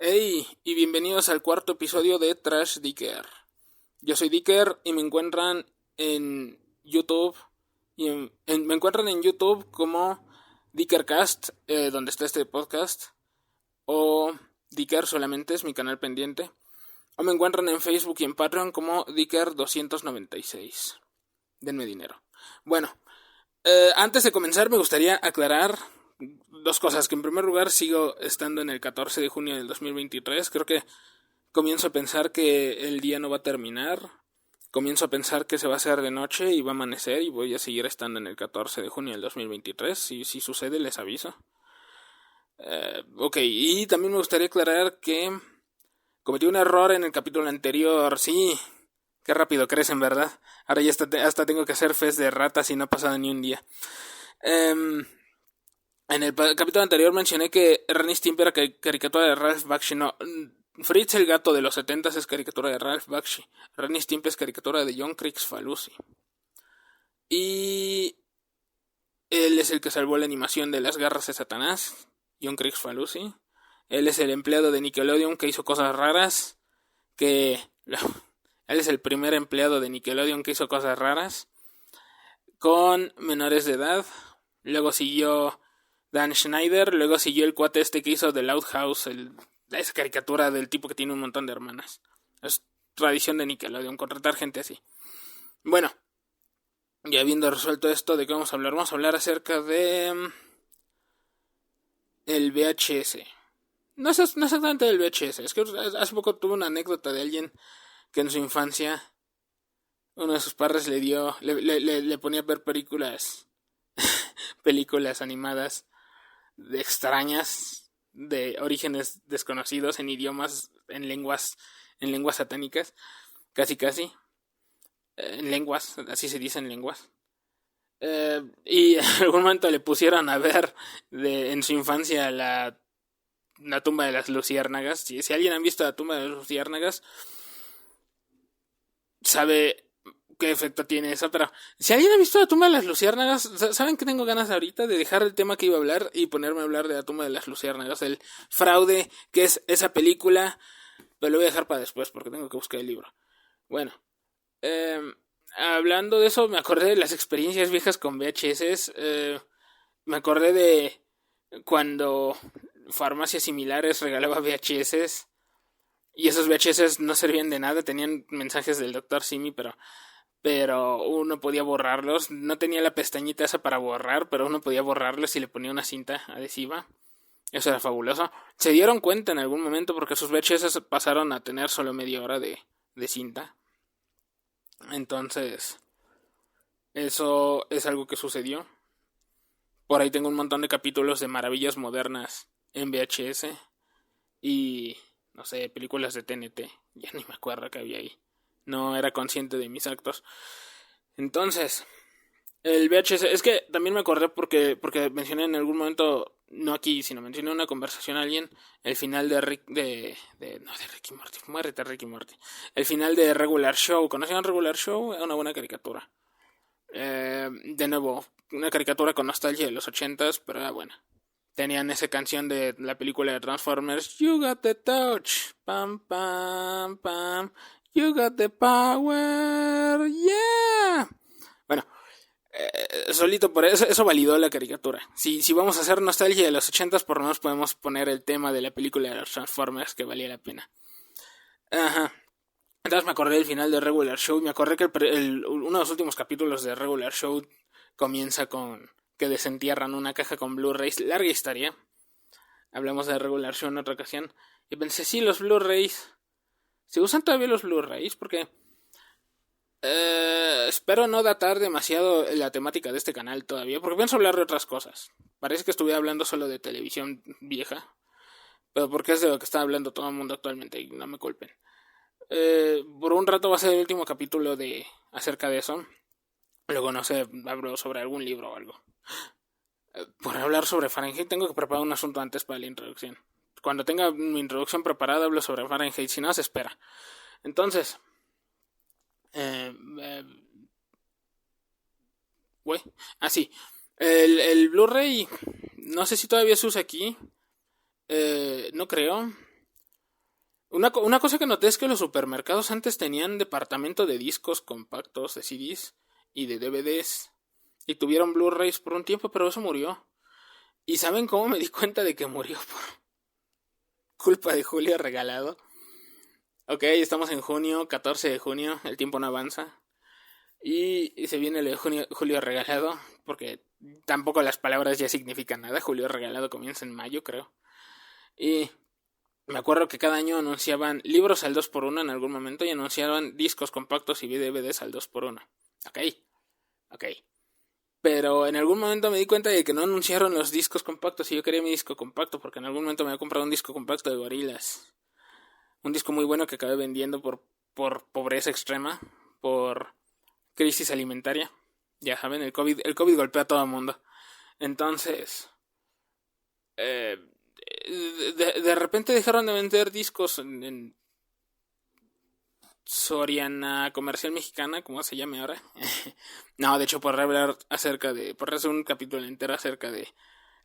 Hey, y bienvenidos al cuarto episodio de Trash Dicker. Yo soy Dicker y me encuentran en YouTube me encuentran en YouTube como Dickercast, donde está este podcast, o Dicker solamente es mi canal pendiente, o me encuentran en Facebook y en Patreon como Dicker296. Denme dinero. Bueno, antes de comenzar me gustaría aclarar dos cosas. Que en primer lugar sigo estando en el 14 de junio del 2023. Creo que comienzo a pensar que el día no va a terminar. Comienzo a pensar que se va a hacer de noche y va a amanecer y voy a seguir estando en el 14 de junio del 2023. Si sucede les aviso. Ok, y también me gustaría aclarar que cometí un error en el capítulo anterior. Sí, qué rápido crecen, ¿verdad? Ahora ya hasta tengo que hacer fest de ratas y no ha pasado ni un día. En el capítulo anterior mencioné que Ren y Stimpy era caricatura de Ralph Bakshi. No, Fritz el gato de los 70 es caricatura de Ralph Bakshi. Ren y Stimpy es caricatura de John Kricfalusi. Y él es el que salvó la animación de Las Garras de Satanás, John Kricfalusi. Él es el empleado de Nickelodeon que hizo cosas raras. Él es el primer empleado de Nickelodeon que hizo cosas raras con menores de edad. Luego siguió Dan Schneider, luego siguió el cuate este que hizo The Loud House, esa caricatura del tipo que tiene un montón de hermanas. Es tradición de Nickelodeon, contratar gente así. Bueno, ya habiendo resuelto esto, ¿de qué vamos a hablar? Vamos a hablar acerca de el VHS. No es exactamente del VHS, es que hace poco tuve una anécdota de alguien que en su infancia uno de sus padres le ponía a ver películas animadas extrañas de orígenes desconocidos en idiomas, en lenguas satánicas, casi en lenguas, así se dicen lenguas. Y en algún momento le pusieron a ver en su infancia la tumba de las luciérnagas. Si alguien ha visto la tumba de las luciérnagas, sabe qué efecto tiene eso, pero si alguien ha visto la tumba de las luciérnagas, ¿saben que tengo ganas ahorita de dejar el tema que iba a hablar y ponerme a hablar de la tumba de las luciérnagas? El fraude que es esa película, pero lo voy a dejar para después porque tengo que buscar el libro. Bueno, hablando de eso, me acordé de las experiencias viejas con VHS. Me acordé de cuando farmacias similares regalaba VHS y esos VHS no servían de nada, tenían mensajes del Dr. Simi, pero uno podía borrarlos. No tenía la pestañita esa para borrar, pero uno podía borrarlos y le ponía una cinta adhesiva. Eso era fabuloso. Se dieron cuenta en algún momento porque sus VHS pasaron a tener solo media hora de cinta. Entonces, eso es algo que sucedió. Por ahí tengo un montón de capítulos de maravillas modernas en VHS. Y, no sé, películas de TNT. Ya ni me acuerdo que había ahí. No era consciente de mis actos. Entonces, el VHS, es que también me acordé porque mencioné en algún momento, no aquí, sino mencioné en una conversación a alguien, el final de Ricky Morty, muérete Ricky Morty. El final de Regular Show. ¿Conocían Regular Show? Era una buena caricatura. De nuevo, una caricatura con nostalgia de los 80s, pero era buena. Tenían esa canción de la película de Transformers, You Got the Touch, pam pam pam, You Got the Power, yeah. Bueno, solito por eso validó la caricatura. Si vamos a hacer nostalgia de los 80s, por lo menos podemos poner el tema de la película de los Transformers, que valía la pena. Ajá. Entonces me acordé del final de Regular Show y me acordé que uno de los últimos capítulos de Regular Show comienza con que desentierran una caja con Blu-rays. Larga historia. Hablamos de Regular Show en otra ocasión. Y pensé, sí, los Blu-rays. ¿Se usan todavía los Blu-rays? Porque espero no datar demasiado la temática de este canal todavía, porque pienso hablar de otras cosas. Parece que estuviera hablando solo de televisión vieja, pero porque es de lo que está hablando todo el mundo actualmente y no me culpen. Por un rato va a ser el último capítulo acerca de eso. Luego no sé, hablo sobre algún libro o algo. Por hablar sobre Fahrenheit tengo que preparar un asunto antes para la introducción. Cuando tenga mi introducción preparada hablo sobre Fahrenheit, si no se espera. Entonces, sí. El Blu-ray, no sé si todavía se usa aquí. No creo. Una cosa que noté es que los supermercados antes tenían departamento de discos compactos, de CDs y de DVDs. Y tuvieron Blu-rays por un tiempo, pero eso murió. ¿Y saben cómo me di cuenta de que murió? Por culpa de Julio Regalado. Ok, estamos en junio, 14 de junio, el tiempo no avanza. Y se viene el de Julio Regalado, porque tampoco las palabras ya significan nada. Julio Regalado comienza en mayo, creo. Y me acuerdo que cada año anunciaban libros al 2x1 en algún momento y anunciaban discos compactos y DVDs al 2x1. Ok. Pero en algún momento me di cuenta de que no anunciaron los discos compactos y yo quería mi disco compacto porque en algún momento me había comprado un disco compacto de Gorillaz. Un disco muy bueno que acabé vendiendo por pobreza extrema, por crisis alimentaria. Ya saben, el COVID golpea a todo el mundo. Entonces, de repente dejaron de vender discos en Soriana Comercial Mexicana, como se llame ahora. No, de hecho, por hacer un capítulo entero acerca de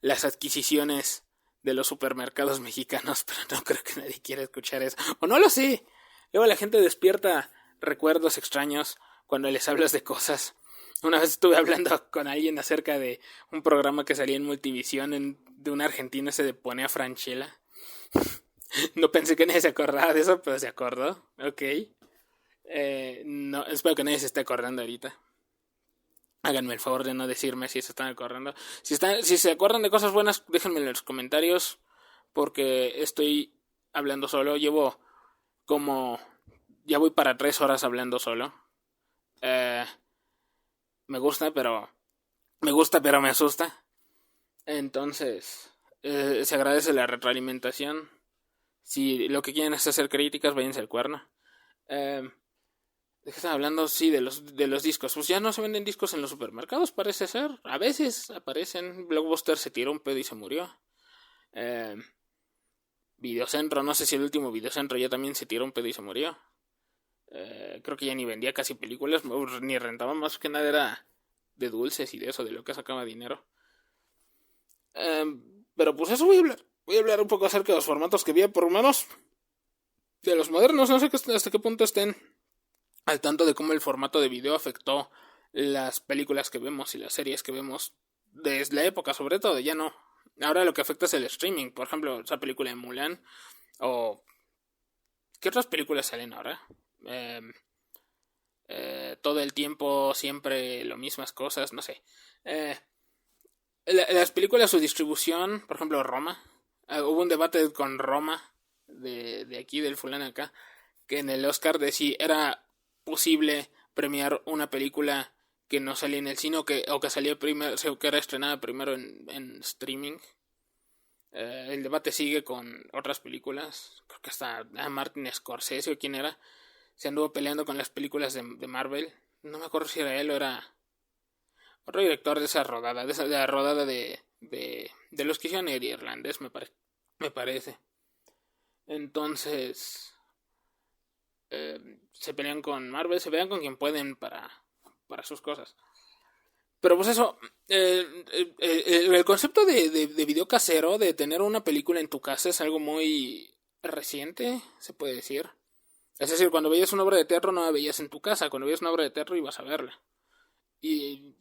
las adquisiciones de los supermercados mexicanos, pero no creo que nadie quiera escuchar eso. O no lo sé. Luego la gente despierta recuerdos extraños cuando les hablas de cosas. Una vez estuve hablando con alguien acerca de un programa que salía en Multivisión de un argentino ese de Ponea Franchella. No pensé que nadie se acordaba de eso, pero se acordó. Ok. No, espero que nadie se esté acordando ahorita. Háganme el favor de no decirme si se están acordando. Si se acuerdan de cosas buenas, déjenme en los comentarios. Porque estoy hablando solo. Ya voy para 3 horas hablando solo. Me gusta, pero me asusta. Entonces, se agradece la retroalimentación. Si lo que quieren es hacer críticas, váyanse al cuerno. ¿De qué están hablando? Sí, de los discos. Pues ya no se venden discos en los supermercados, parece ser. A veces aparecen. Blockbuster se tiró un pedo y se murió. Videocentro, no sé si el último Videocentro ya también se tiró un pedo y se murió. Creo que ya ni vendía casi películas, ni rentaba, más que nada era de dulces y de eso, de lo que sacaba dinero. Pero pues eso voy a hablar. Voy a hablar un poco acerca de los formatos que vi, por lo menos de los modernos. No sé hasta qué punto estén al tanto de cómo el formato de video afectó las películas que vemos y las series que vemos desde la época, sobre todo, ya no. Ahora lo que afecta es el streaming. Por ejemplo, esa película de Mulan. O ¿qué otras películas salen ahora? Todo el tiempo, siempre las mismas cosas, no sé. Las películas, su distribución, por ejemplo, Roma. Hubo un debate con Roma, de aquí, del fulano acá, que en el Oscar de si era posible premiar una película que no salía en el cine o que salía primero, que era estrenada primero en streaming. El debate sigue con otras películas. Creo que hasta Martin Scorsese o quién era se anduvo peleando con las películas de Marvel. No me acuerdo si era él o era otro director de esa rodada, de la rodada de los que hicieron el irlandés, me parece. Entonces, se pelean con Marvel, se pelean con quien pueden para sus cosas. Pero pues eso, el concepto de video casero, de tener una película en tu casa, es algo muy reciente, se puede decir. Es decir, cuando veías una obra de teatro no la veías en tu casa, cuando veías una obra de teatro ibas a verla. Y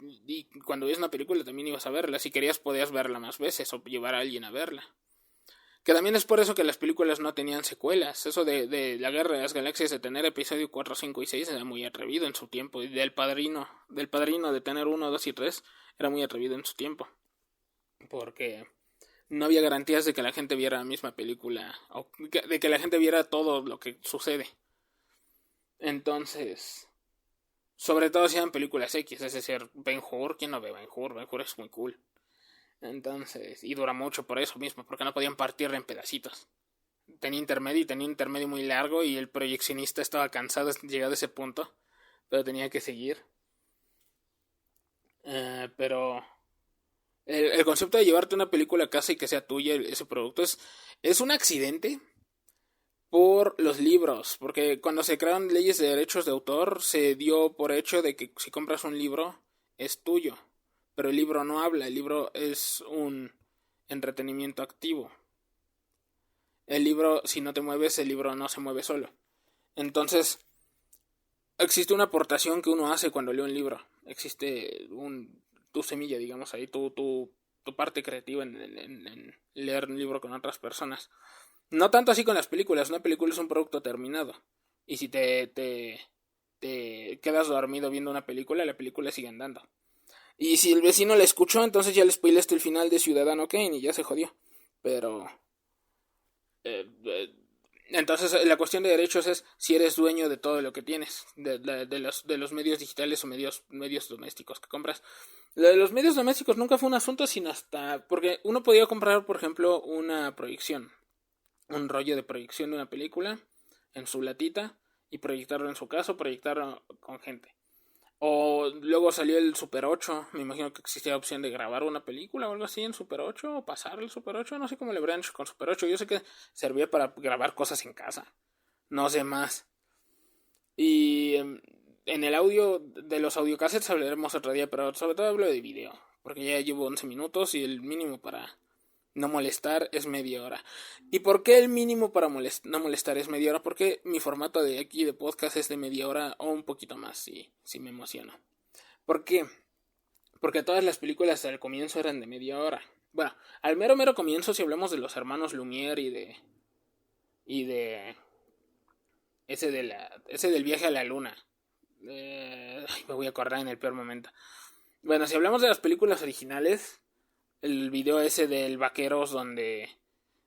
cuando veías una película también ibas a verla, si querías podías verla más veces o llevar a alguien a verla. Que también es por eso que las películas no tenían secuelas. Eso de la Guerra de las Galaxias, de tener episodio 4, 5 y 6 era muy atrevido en su tiempo. Y del Padrino de tener 1, 2 y 3 era muy atrevido en su tiempo. Porque no había garantías de que la gente viera la misma película, o de que la gente viera todo lo que sucede. Entonces, sobre todo si eran películas X, es decir, Ben-Hur. ¿Quién no ve Ben-Hur? Ben-Hur es muy cool. Entonces, y dura mucho por eso mismo, porque no podían partirla en pedacitos. Tenía intermedio muy largo y el proyeccionista estaba cansado llegado a ese punto, pero tenía que seguir. Pero el concepto de llevarte una película a casa y que sea tuya ese producto es un accidente por los libros, porque cuando se crearon leyes de derechos de autor se dio por hecho de que si compras un libro es tuyo. Pero el libro no habla, el libro es un entretenimiento activo. El libro, si no te mueves, el libro no se mueve solo. Entonces, existe una aportación que uno hace cuando lee un libro. Existe tu semilla, digamos, ahí, tu parte creativa en leer un libro con otras personas. No tanto así con las películas. Una película es un producto terminado. Y si te quedas dormido viendo una película, la película sigue andando. Y si el vecino la escuchó, entonces ya le spoileaste el final de Ciudadano Kane y ya se jodió. Pero eh, eh, entonces la cuestión de derechos es si eres dueño de todo lo que tienes, de los medios digitales o medios domésticos que compras. Lo de los medios domésticos nunca fue un asunto, sino hasta porque uno podía comprar, por ejemplo, una proyección, un rollo de proyección de una película en su latita y proyectarlo en su casa o proyectarlo con gente. O luego salió el Super 8, me imagino que existía opción de grabar una película o algo así en Super 8, o pasar el Super 8, no sé cómo le habrían hecho con Super 8, yo sé que servía para grabar cosas en casa, no sé más. Y en el audio, de los audiocassettes hablaremos otro día, pero sobre todo hablo de video, porque ya llevo 11 minutos y el mínimo para no molestar es media hora. ¿Y por qué el mínimo para no molestar es media hora? Porque mi formato de aquí de podcast es de media hora o un poquito más, si me emociono. ¿Por qué? Porque todas las películas al comienzo eran de media hora. Bueno, al mero comienzo, si hablamos de los hermanos Lumière y de ese del viaje a la luna. Me voy a acordar en el peor momento. Bueno, si hablamos de las películas originales, el video ese del Vaqueros donde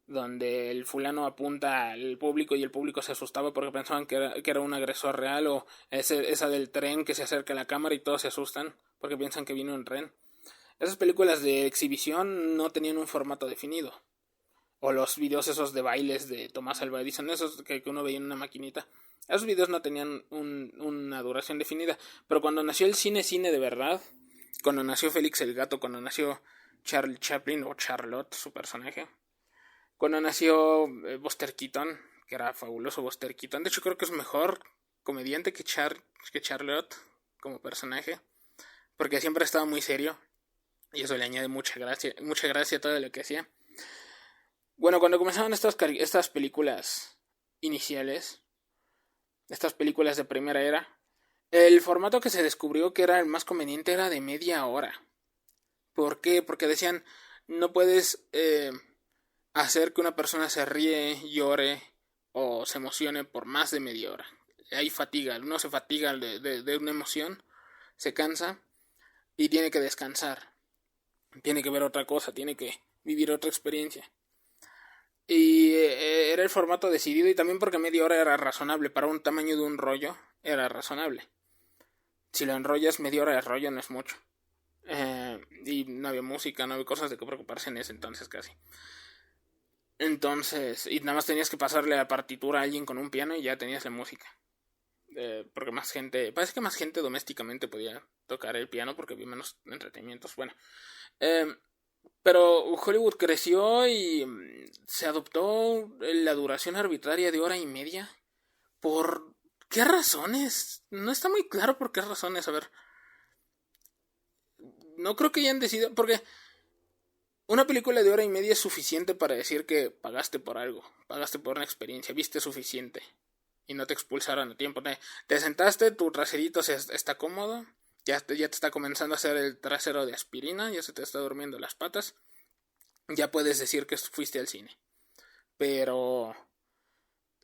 el fulano apunta al público y el público se asustaba porque pensaban que era un agresor real, o esa del tren que se acerca a la cámara y todos se asustan porque piensan que vino un tren. Esas películas de exhibición no tenían un formato definido. O los videos esos de bailes de Tomás Alva Edison, esos que uno veía en una maquinita. Esos videos no tenían una duración definida. Pero cuando nació el cine de verdad, cuando nació Félix el Gato, cuando nació Charlie Chaplin o Charlotte, su personaje, cuando nació Buster Keaton, que era fabuloso Buster Keaton. De hecho, creo que es mejor comediante que Charlotte como personaje, porque siempre estaba muy serio y eso le añade mucha gracia a todo lo que hacía. Bueno, cuando comenzaban estas películas iniciales, estas películas de primera era, el formato que se descubrió que era el más conveniente era de media hora. ¿Por qué? Porque decían, no puedes hacer que una persona se ríe, llore o se emocione por más de media hora. Hay fatiga, uno se fatiga de una emoción, se cansa y tiene que descansar. Tiene que ver otra cosa, tiene que vivir otra experiencia. Y era el formato decidido y también porque media hora era razonable. Para un tamaño de un rollo era razonable. Si lo enrollas, media hora de rollo no es mucho. Y no había música, no había cosas de que preocuparse en ese entonces casi. Entonces, y nada más tenías que pasarle la partitura a alguien con un piano y ya tenías la música. Porque parece que más gente domésticamente podía tocar el piano porque había menos entretenimientos. Bueno, pero Hollywood creció y se adoptó la duración arbitraria de hora y media. ¿Por qué razones? No está muy claro por qué razones. A ver, no creo que hayan decidido. Porque una película de hora y media es suficiente para decir que pagaste por algo. Pagaste por una experiencia. Viste suficiente. Y no te expulsaron a tiempo. Te sentaste, tu traserito está cómodo. Ya te está comenzando a hacer el trasero de aspirina. Ya se te está durmiendo las patas. Ya puedes decir que fuiste al cine. Pero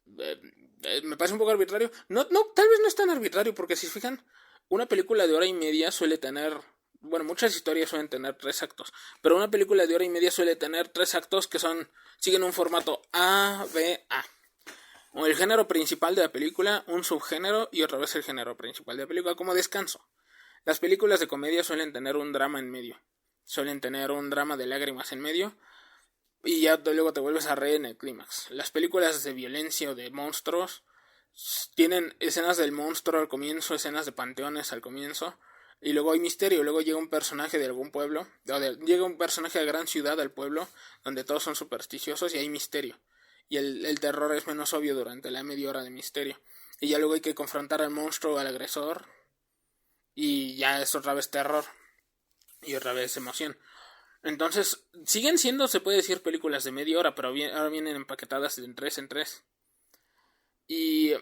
me parece un poco arbitrario. No, tal vez no es tan arbitrario, porque si se fijan, una película de hora y media suele tener, bueno, muchas historias suelen tener 3 actos, pero una película de hora y media suele tener 3 actos que siguen un formato A, B, A. O el género principal de la película, un subgénero y otra vez el género principal de la película como descanso. Las películas de comedia suelen tener un drama en medio. Suelen tener un drama de lágrimas en medio. Y ya luego te vuelves a reír en el clímax. Las películas de violencia o de monstruos tienen escenas del monstruo al comienzo, escenas de panteones al comienzo. Y luego hay misterio. Luego llega un personaje de algún pueblo. Llega un personaje de gran ciudad al pueblo, donde todos son supersticiosos y hay misterio. Y el terror es menos obvio durante la media hora de misterio. Y ya luego hay que confrontar al monstruo o al agresor. Y ya es otra vez terror. Y otra vez emoción. Entonces, siguen siendo, se puede decir, películas de media hora, pero ahora vienen empaquetadas de 3 en 3. Y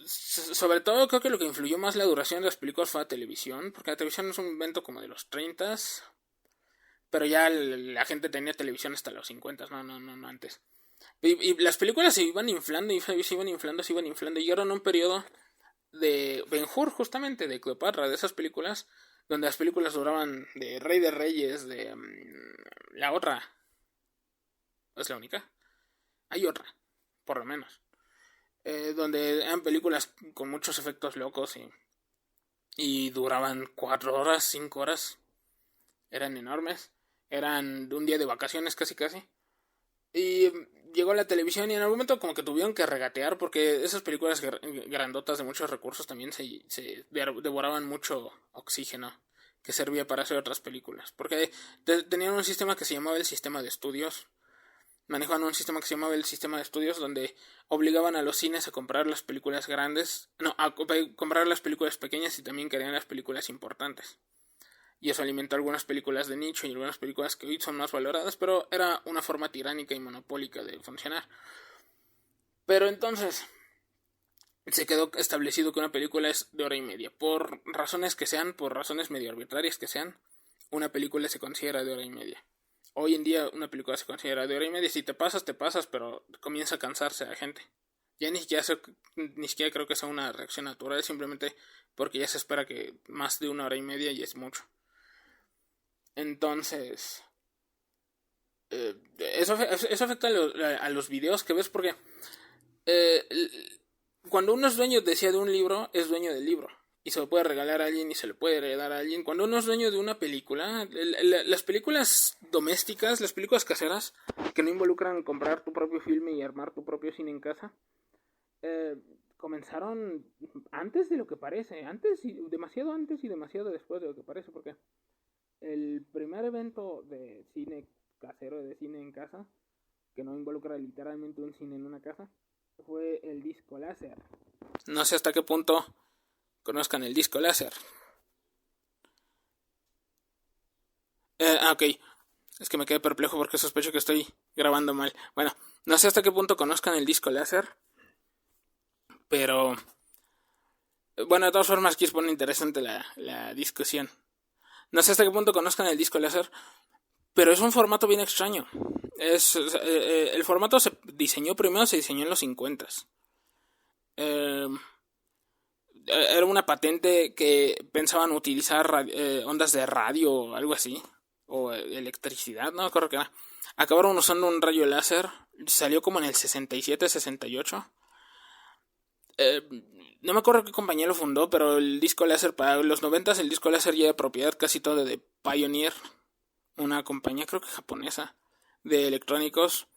sobre todo creo que lo que influyó más la duración de las películas fue la televisión, porque la televisión es un invento como de los 30, pero ya la gente tenía televisión hasta los 50, no antes. Y las películas se iban inflando y se iban inflando, y llegaron a un periodo de Ben-Hur, justamente, de Cleopatra, de esas películas, donde las películas duraban de Rey de Reyes, de la otra. ¿Es la única? Hay otra, por lo menos. Donde eran películas con muchos efectos locos y duraban 4 horas, 5 horas. Eran enormes. Eran de un día de vacaciones casi. Y llegó la televisión y en algún momento como que tuvieron que regatear porque esas películas grandotas de muchos recursos también se devoraban mucho oxígeno que servía para hacer otras películas. Porque tenían un sistema que se llamaba el sistema de estudios. Manejaban un sistema que se llamaba el sistema de estudios, donde obligaban a los cines a comprar las películas grandes, a comprar las películas pequeñas y también querían las películas importantes. Y eso alimentó algunas películas de nicho y algunas películas que hoy son más valoradas, pero era una forma tiránica y monopólica de funcionar. Pero entonces se quedó establecido que una película es de hora y media. Por razones que sean, por razones medio arbitrarias que sean, una película se considera de hora y media. Hoy en día una película se considera de hora y media. Si te pasas, pero comienza a cansarse la gente. Ya ni siquiera creo que sea una reacción natural, simplemente porque ya se espera que más de 1 hora y media ya es mucho. Entonces, eso afecta a los videos que ves porque cuando uno es dueño de un libro, es dueño del libro. Y se lo puede regalar a alguien y se le puede heredar a alguien. Cuando uno es dueño de una película, las películas domésticas, las películas caseras, que no involucran comprar tu propio filme y armar tu propio cine en casa, comenzaron antes de lo que parece. Demasiado antes y demasiado después de lo que parece. Porque el primer evento de cine casero, de cine en casa, que no involucra literalmente un cine en una casa, fue el disco láser. No sé hasta qué punto conozcan el disco láser. Ok. Es que me quedé perplejo porque sospecho que estoy grabando mal. Bueno, no sé hasta qué punto conozcan el disco láser. Pero bueno, de todas formas aquí se pone interesante la discusión. No sé hasta qué punto conozcan el disco láser, pero es un formato bien extraño. El formato se diseñó en los 50s. Era una patente que pensaban utilizar ondas de radio o algo así, o electricidad, no me acuerdo qué era. Acabaron usando un rayo láser, salió como en el 67, 68. No me acuerdo qué compañía lo fundó, pero el disco láser para los 90s, el disco láser ya era propiedad casi todo de Pioneer, una compañía creo que japonesa de electrónicos.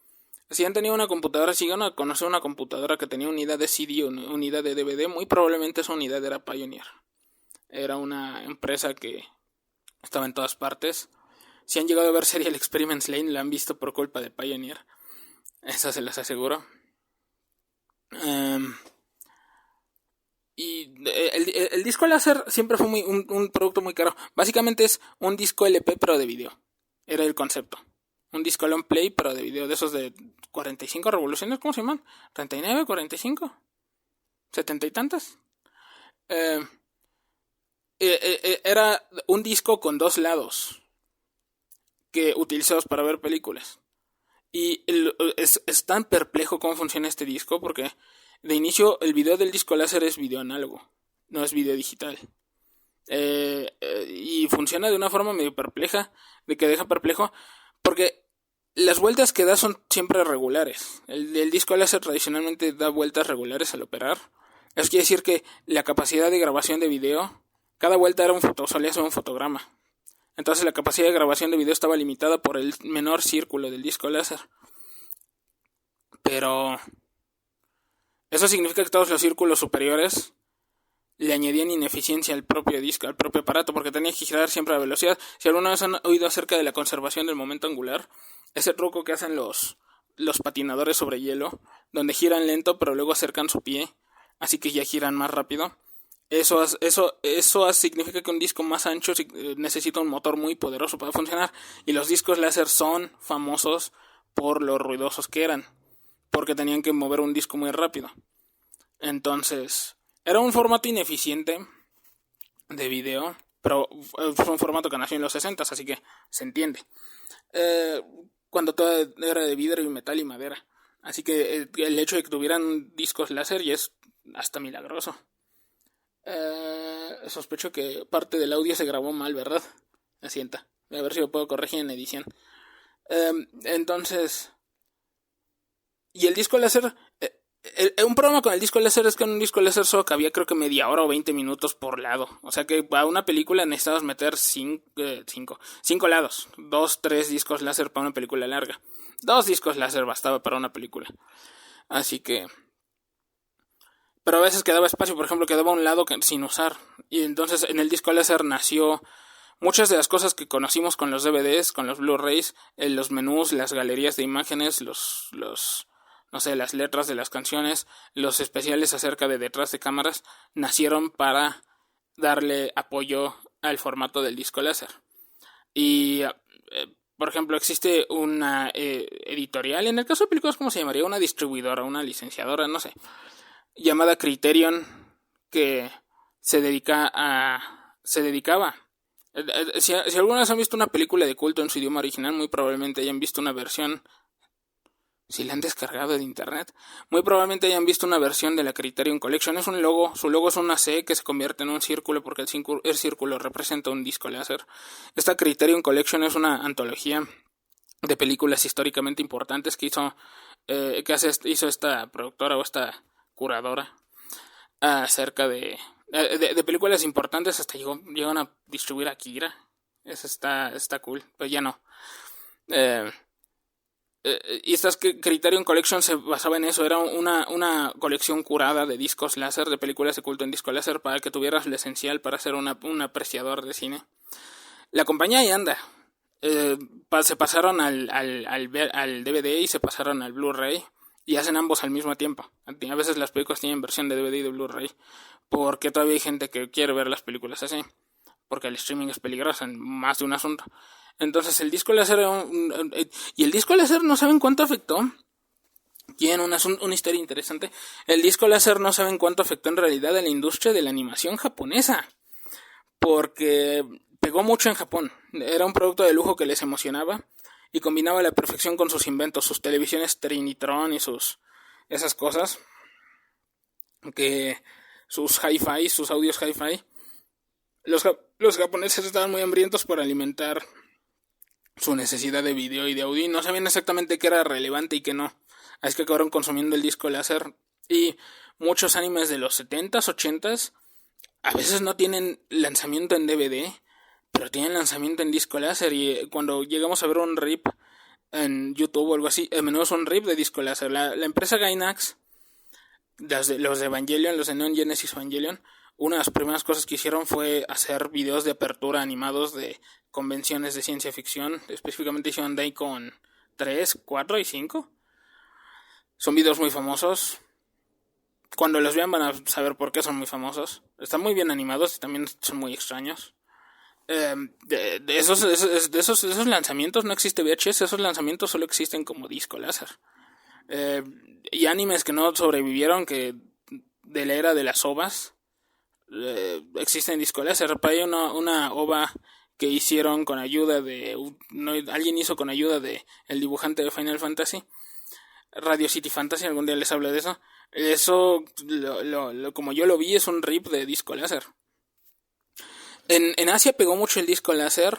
Si han tenido una computadora, si llegan a conocer una computadora que tenía unidad de CD o unidad de DVD, muy probablemente esa unidad era Pioneer. Era una empresa que estaba en todas partes. Si han llegado a ver Serial Experiments Lane, la han visto por culpa de Pioneer. Eso se las aseguro. Y el disco láser siempre fue un producto muy caro. Básicamente es un disco LP pero de video. Era el concepto. Un disco long play pero de video, de esos de 45 revoluciones, ¿cómo se llaman? ¿39, 45? ¿70 y tantas? Era un disco con 2 lados que utilizados para ver películas. Y es tan perplejo cómo funciona este disco porque de inicio el video del disco láser es video análogo, no es video digital. Y funciona de una forma medio perpleja, de que deja perplejo, porque las vueltas que da son siempre regulares. El disco láser tradicionalmente da vueltas regulares al operar. Eso quiere decir que la capacidad de grabación de video, cada vuelta era solía ser un fotograma. Entonces la capacidad de grabación de video estaba limitada por el menor círculo del disco láser. Pero eso significa que todos los círculos superiores le añadían ineficiencia al propio disco, al propio aparato, porque tenía que girar siempre a velocidad. Si alguna vez han oído acerca de la conservación del momento angular, ese truco que hacen los patinadores sobre hielo, donde giran lento pero luego acercan su pie, así que ya giran más rápido. Eso significa que un disco más ancho necesita un motor muy poderoso para funcionar. Y los discos láser son famosos por lo ruidosos que eran, porque tenían que mover un disco muy rápido. Entonces, era un formato ineficiente de video, pero fue un formato que nació en los 60, así que se entiende. Cuando todo era de vidrio y metal y madera. Así que el hecho de que tuvieran discos láser ya es hasta milagroso. Sospecho que parte del audio se grabó mal, ¿verdad? Asienta. A ver si lo puedo corregir en edición. Entonces... Y el disco láser... un problema con el disco láser es que en un disco láser solo cabía creo que media hora o 20 minutos por lado. O sea que a una película necesitabas meter 5 lados. 2, 3 discos láser para una película larga. 2 discos láser bastaba para una película. Así que... Pero a veces quedaba espacio, por ejemplo, quedaba un lado sin usar. Y entonces en el disco láser nació muchas de las cosas que conocimos con los DVDs, con los Blu-rays, los menús, las galerías de imágenes, no sé, las letras de las canciones, los especiales acerca de detrás de cámaras, nacieron para darle apoyo al formato del disco láser. Y, por ejemplo, existe una editorial, en el caso de películas, ¿cómo se llamaría? Una distribuidora, una licenciadora, no sé, llamada Criterion, que se dedicaba. Si alguna vez han visto una película de culto en su idioma original, muy probablemente hayan visto una versión, si la han descargado de internet, muy probablemente hayan visto una versión de la Criterion Collection. Es un logo, su logo es una C que se convierte en un círculo porque el círculo representa un disco láser. Esta Criterion Collection es una antología de películas históricamente importantes que hizo esta productora o esta curadora acerca de películas importantes. Hasta llegaron a distribuir a Akira. Eso está cool, pero ya no. Y estas Criterion Collection se basaba en eso. Era una colección curada de discos láser, de películas de culto en disco láser, para que tuvieras lo esencial para ser un apreciador de cine. La compañía ahí anda. Se pasaron al DVD y se pasaron al Blu-ray y hacen ambos al mismo tiempo. A veces las películas tienen versión de DVD y de Blu-ray porque todavía hay gente que quiere ver las películas así, porque el streaming es peligroso en más de un asunto. Entonces el disco láser y el disco láser no saben cuánto afectó. Tiene una historia interesante. El disco láser no saben cuánto afectó en realidad a la industria de la animación japonesa, porque pegó mucho en Japón. Era un producto de lujo que les emocionaba y combinaba a la perfección con sus inventos, sus televisiones Trinitron y esas cosas, que sus hi-fi, sus audios hi-fi. Los japoneses estaban muy hambrientos por alimentar su necesidad de video y de audio y no sabían exactamente qué era relevante y qué no. Así que acabaron consumiendo el disco láser. Y muchos animes de los 70s, 80s a veces no tienen lanzamiento en DVD, pero tienen lanzamiento en disco láser. Y cuando llegamos a ver un rip en YouTube o algo así, a menudo es un rip de disco láser. La empresa Gainax, los de Evangelion, los de Neon Genesis Evangelion, una de las primeras cosas que hicieron fue hacer videos de apertura animados de convenciones de ciencia ficción. Específicamente hicieron Daikon 3, 4 y 5. Son videos muy famosos. Cuando los vean van a saber por qué son muy famosos. Están muy bien animados y también son muy extraños. De esos lanzamientos no existe VHS. Esos lanzamientos solo existen como disco láser. Y animes que no sobrevivieron, que de la era de las OVAs, existen en disco láser. Hay una OVA que hicieron con ayuda de... alguien hizo con ayuda de el dibujante de Final Fantasy, Radio City Fantasy, algún día les hablo de eso. Eso, como yo lo vi, es un rip de disco láser. En Asia pegó mucho el disco láser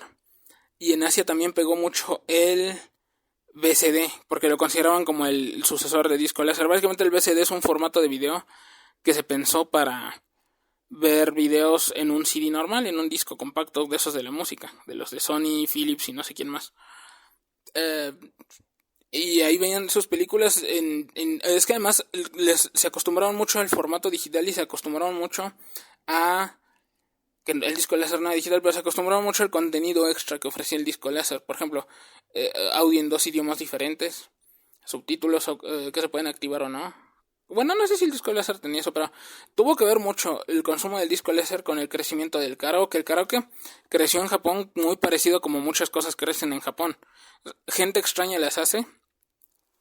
y en Asia también pegó mucho el VCD, porque lo consideraban como el sucesor de disco láser. Básicamente el VCD es un formato de video que se pensó para ver videos en un CD normal, en un disco compacto de esos de la música, de los de Sony, Philips y no sé quién más. Y ahí veían sus películas. Es que además se acostumbraron mucho al formato digital y se acostumbraron mucho a que el disco láser no era digital, pero se acostumbraron mucho al contenido extra que ofrecía el disco láser. Por ejemplo, audio en 2 idiomas diferentes, subtítulos que se pueden activar o no, Bueno, no sé si el disco láser tenía eso, pero tuvo que ver mucho el consumo del disco láser con el crecimiento del karaoke. El karaoke creció en Japón muy parecido como muchas cosas crecen en Japón. Gente extraña las hace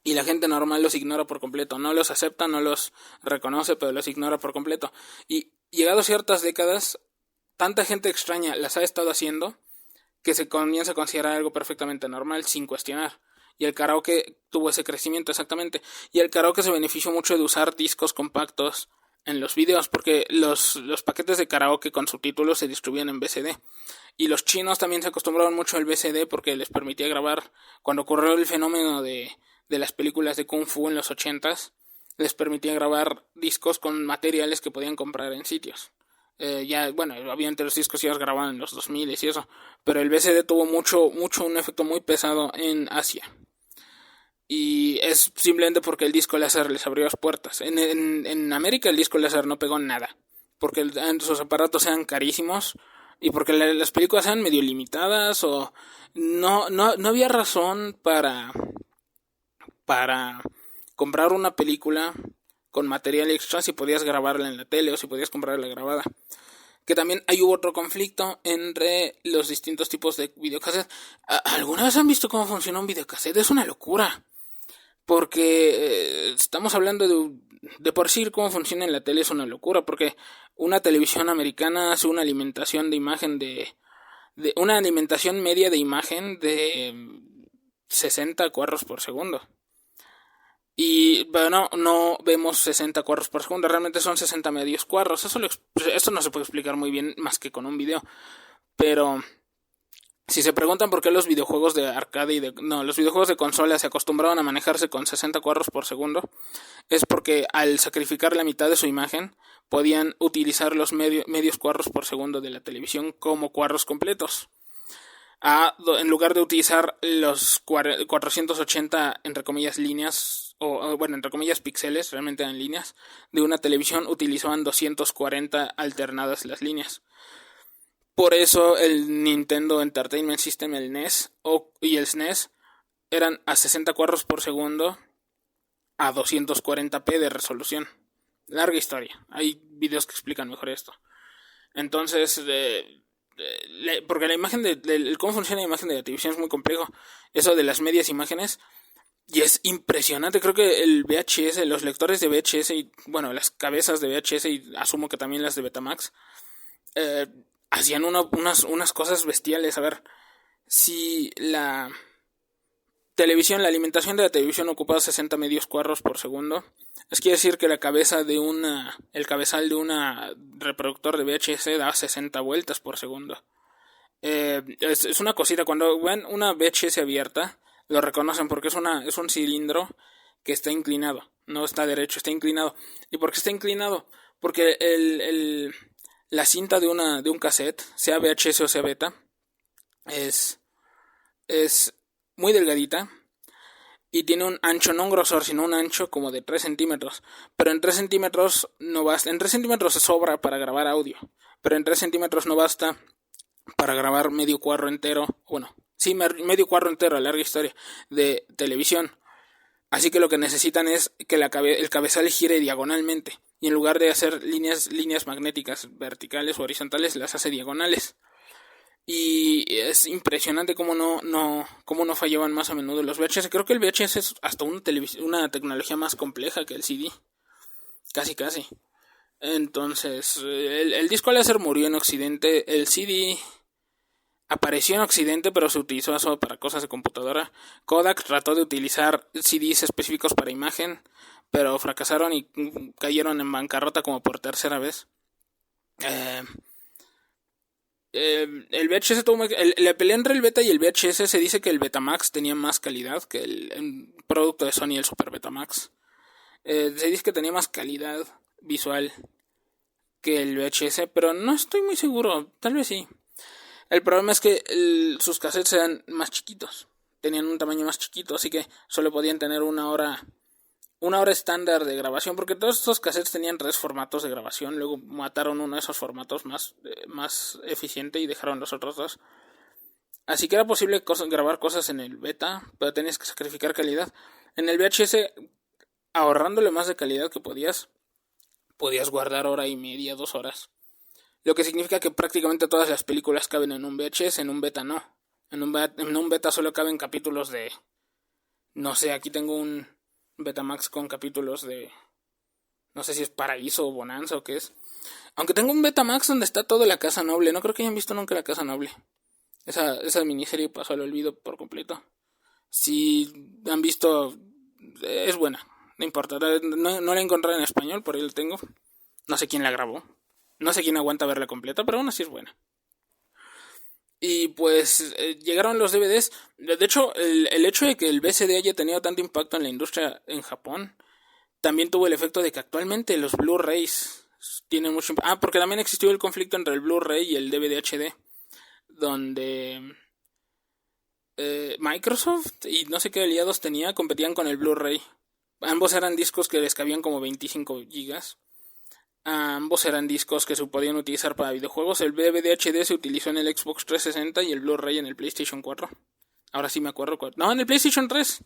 y la gente normal los ignora por completo. No los acepta, no los reconoce, pero los ignora por completo. Y llegado ciertas décadas, tanta gente extraña las ha estado haciendo que se comienza a considerar algo perfectamente normal sin cuestionar. Y el karaoke tuvo ese crecimiento exactamente. Y el karaoke se benefició mucho de usar discos compactos en los videos, porque los paquetes de karaoke con subtítulos se distribuían en VCD. Y los chinos también se acostumbraron mucho al VCD porque les permitía grabar, cuando ocurrió el fenómeno de las películas de Kung Fu en los 80s, les permitía grabar discos con materiales que podían comprar en sitios. Ya, bueno, obviamente los discos ya los grababan en los 2000 y eso, pero el VCD tuvo un efecto muy pesado en Asia. Y es simplemente porque el disco láser les abrió las puertas. En América el disco láser no pegó nada, porque sus aparatos eran carísimos y porque las películas eran medio limitadas o no había razón para comprar una película con material extra si podías grabarla en la tele o si podías comprarla grabada. Que también hay hubo otro conflicto entre los distintos tipos de videocassette. ¿Alguna vez han visto cómo funciona un videocassette? Es una locura. Porque estamos hablando de por sí cómo funciona en la tele es una locura. Porque una televisión americana hace una alimentación de imagen de una alimentación media de imagen de 60 cuadros por segundo. Y bueno, no vemos 60 cuadros por segundo, realmente son 60 medios cuadros. Eso no se puede explicar muy bien más que con un video. Pero si se preguntan por qué los videojuegos de arcade los videojuegos de consola se acostumbraban a manejarse con 60 cuadros por segundo, es porque al sacrificar la mitad de su imagen, podían utilizar los medios cuadros por segundo de la televisión como cuadros completos. En lugar de utilizar los 480, entre comillas, líneas, o bueno, entre comillas, píxeles, realmente eran líneas, de una televisión, utilizaban 240 alternadas las líneas. Por eso el Nintendo Entertainment System, el NES y el SNES eran a 60 cuadros por segundo a 240p de resolución. Larga historia. Hay videos que explican mejor esto. Entonces, porque la imagen cómo funciona la imagen de la televisión es muy complejo. Eso de las medias imágenes, y es impresionante. Creo que el VHS, los lectores de VHS y, bueno, las cabezas de VHS y asumo que también las de Betamax, hacían unas cosas bestiales. A ver, si la alimentación de la televisión ocupaba 60 medios cuadros por segundo, es quiere decir que el cabezal de una reproductor de VHS da 60 vueltas por segundo. Es una cosita. Cuando ven una VHS abierta, lo reconocen porque es un cilindro que está inclinado, no está derecho, está inclinado. ¿Y por qué está inclinado? Porque la cinta de un cassette, sea VHS o sea beta, es muy delgadita y tiene un ancho, no un grosor, sino un ancho como de 3 centímetros. Pero en 3 centímetros no basta. En 3 centímetros se sobra para grabar audio, pero en 3 centímetros no basta para grabar medio cuadro entero. Bueno, sí, medio cuadro entero, larga historia, de televisión. Así que lo que necesitan es que el cabezal gire diagonalmente. Y en lugar de hacer líneas magnéticas verticales o horizontales, las hace diagonales. Y es impresionante cómo no fallaban más a menudo los VHS. Creo que el VHS es hasta una tecnología más compleja que el CD. Casi. Entonces, el disco láser murió en Occidente. El CD apareció en Occidente, pero se utilizó solo para cosas de computadora. Kodak trató de utilizar CDs específicos para imagen, pero fracasaron y cayeron en bancarrota como por tercera vez. El VHS la pelea entre el Beta y el VHS. Se dice que el Betamax tenía más calidad que el producto de Sony, el Super Betamax. Se dice que tenía más calidad visual que el VHS, pero no estoy muy seguro, tal vez sí. El problema es que sus cassettes eran más chiquitos, tenían un tamaño más chiquito, así que solo podían tener una hora estándar de grabación, porque todos estos cassettes tenían 3 formatos de grabación. Luego mataron uno de esos formatos más eficiente y dejaron los otros 2. Así que era posible grabar cosas en el beta, pero tenías que sacrificar calidad. En el VHS ahorrándole más de calidad que podías guardar hora y media, 2 horas. Lo que significa que prácticamente todas las películas caben en un VHS, en un beta no. En un beta solo caben capítulos de... No sé, aquí tengo un Betamax con capítulos de... No sé si es Paraíso o Bonanza o qué es. Aunque tengo un Betamax donde está toda la Casa Noble. No creo que hayan visto nunca la Casa Noble. Esa miniserie pasó al olvido por completo. Si han visto... Es buena. No importa. No la encontré en español, por ahí la tengo. No sé quién la grabó. No sé quién aguanta verla completa, pero aún así es buena. Y pues llegaron los DVDs. De hecho, el hecho de que el VCD haya tenido tanto impacto en la industria en Japón también tuvo el efecto de que actualmente los Blu-rays tienen mucho impacto. Ah, porque también existió el conflicto entre el Blu-ray y el DVD HD, donde Microsoft y no sé qué aliados tenía competían con el Blu-ray. Ambos eran discos que les cabían como 25 gigas. Ambos eran discos que se podían utilizar para videojuegos. El DVD HD se utilizó en el Xbox 360 y el Blu-ray en el PlayStation 4. Ahora sí me acuerdo. No, en el PlayStation 3.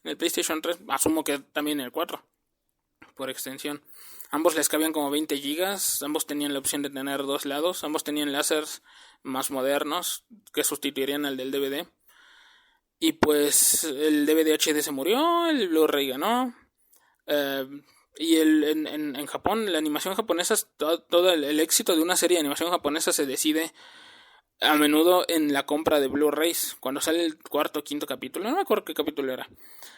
En el PlayStation 3. Asumo que también en el 4. Por extensión. Ambos les cabían como 20 gigas. Ambos tenían la opción de tener dos lados. Ambos tenían láseres más modernos que sustituirían al del DVD. Y pues el DVD HD se murió. El Blu-ray ganó. Y en Japón, la animación japonesa, todo el éxito de una serie de animación japonesa se decide a menudo en la compra de Blu-rays. Cuando sale el cuarto o quinto capítulo, no me acuerdo qué capítulo era.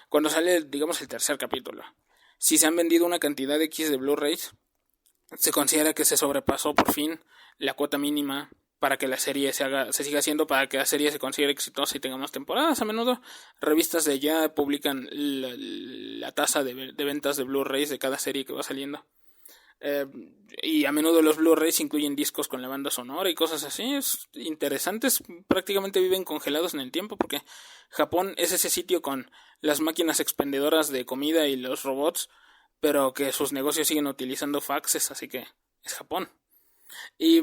Cuando sale, digamos, el tercer capítulo. Si se han vendido una cantidad X de Blu-rays, se considera que se sobrepasó por fin la cuota mínima para que la serie se siga haciendo, para que la serie se considere exitosa y tenga más temporadas. A menudo revistas de allá publican la tasa de ventas de Blu-rays de cada serie que va saliendo. Y a menudo los Blu-rays incluyen discos con la banda sonora y cosas así. Es interesantes, prácticamente viven congelados en el tiempo, porque Japón es ese sitio con las máquinas expendedoras de comida y los robots, pero que sus negocios siguen utilizando faxes, así que es Japón. Y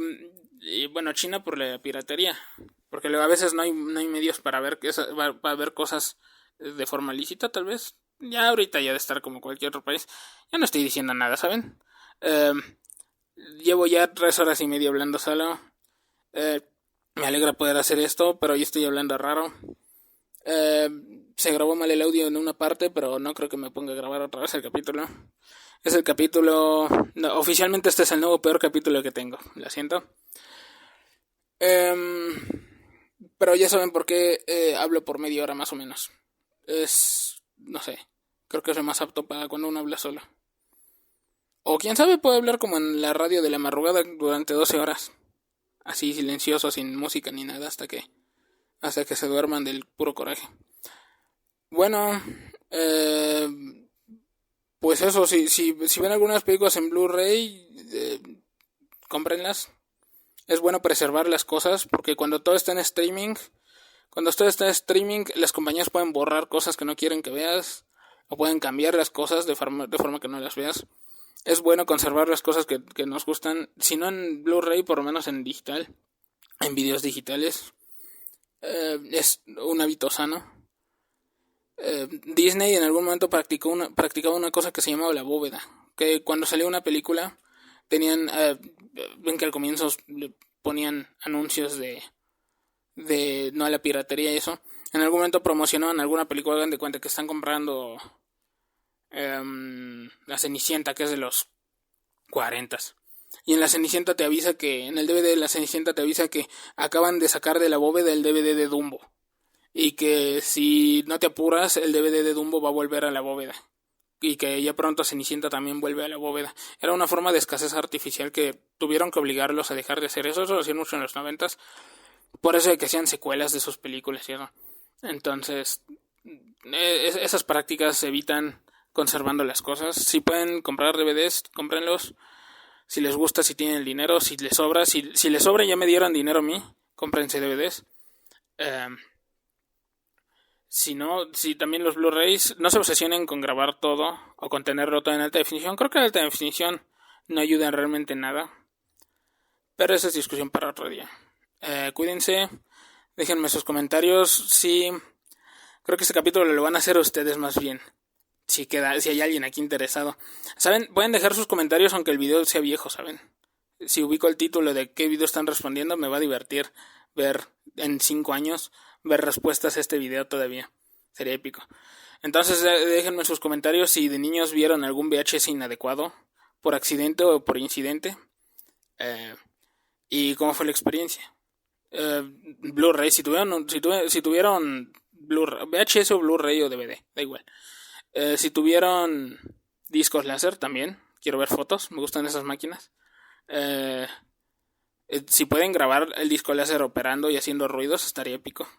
bueno, China por la piratería, porque luego a veces no hay medios para ver cosas de forma lícita, tal vez. Ya ahorita ya de estar como cualquier otro país. Ya no estoy diciendo nada, ¿saben? Llevo ya 3 horas y media hablando solo. Me alegra poder hacer esto, pero yo estoy hablando raro. Se grabó mal el audio en una parte, pero no creo que me ponga a grabar otra vez el capítulo. Es el capítulo... No, oficialmente este es el nuevo peor capítulo que tengo. Lo siento. Pero ya saben por qué hablo por media hora más o menos. No sé. Creo que es lo más apto para cuando uno habla solo. O quién sabe, puede hablar como en la radio de la madrugada durante 12 horas. Así silencioso, sin música ni nada, hasta que se duerman del puro coraje. Bueno, pues eso, si ven algunas películas en Blu-ray, cómprenlas. Es bueno preservar las cosas, porque cuando todo está en streaming, las compañías pueden borrar cosas que no quieren que veas, o pueden cambiar las cosas de forma que no las veas. Es bueno conservar las cosas que nos gustan, si no en Blu-ray, por lo menos en digital, en videos digitales. Es un hábito sano. Disney en algún momento practicaba una cosa que se llamaba la bóveda, que cuando salió una película tenían, ven que al comienzo le ponían anuncios de no a la piratería y eso. En algún momento promocionaban alguna película, hagan de cuenta que están comprando La Cenicienta, que es de los 40s. Y en La Cenicienta te avisa que, en el DVD de La Cenicienta te avisa que acaban de sacar de la bóveda el DVD de Dumbo. Y que si no te apuras, el DVD de Dumbo va a volver a la bóveda. Y que ya pronto Cenicienta también vuelve a la bóveda. Era una forma de escasez artificial que tuvieron que obligarlos a dejar de hacer eso. Eso lo hacían mucho en los 90s. Por eso de que hacían secuelas de sus películas y eso. Entonces, esas prácticas evitan conservando las cosas. Si pueden comprar DVDs, cómprenlos. Si les gusta, si tienen el dinero, si les sobra. Si les sobra, ya me dieron dinero a mí, cómprense DVDs. Si no, si también los Blu-rays, no se obsesionen con grabar todo o con tenerlo todo en alta definición. Creo que la alta definición no ayuda realmente en nada. Pero esa es discusión para otro día. Cuídense, déjenme sus comentarios. Sí, creo que este capítulo lo van a hacer ustedes más bien. Si hay alguien aquí interesado. ¿Saben? Pueden dejar sus comentarios aunque el video sea viejo, ¿saben? Si ubico el título de qué video están respondiendo, me va a divertir ver en 5 años, ver respuestas a este video todavía. Sería épico. Entonces déjenme sus comentarios si de niños vieron algún VHS inadecuado, por accidente o por incidente. Y cómo fue la experiencia. Blu-ray, si tuvieron VHS o Blu-ray o DVD, da igual. Si tuvieron discos láser también, quiero ver fotos, me gustan esas máquinas. Si pueden grabar el disco láser operando y haciendo ruidos, estaría épico.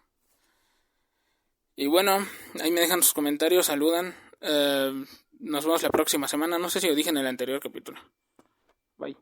Y bueno, ahí me dejan sus comentarios, saludan. Nos vemos la próxima semana. No sé si lo dije en el anterior capítulo. Bye.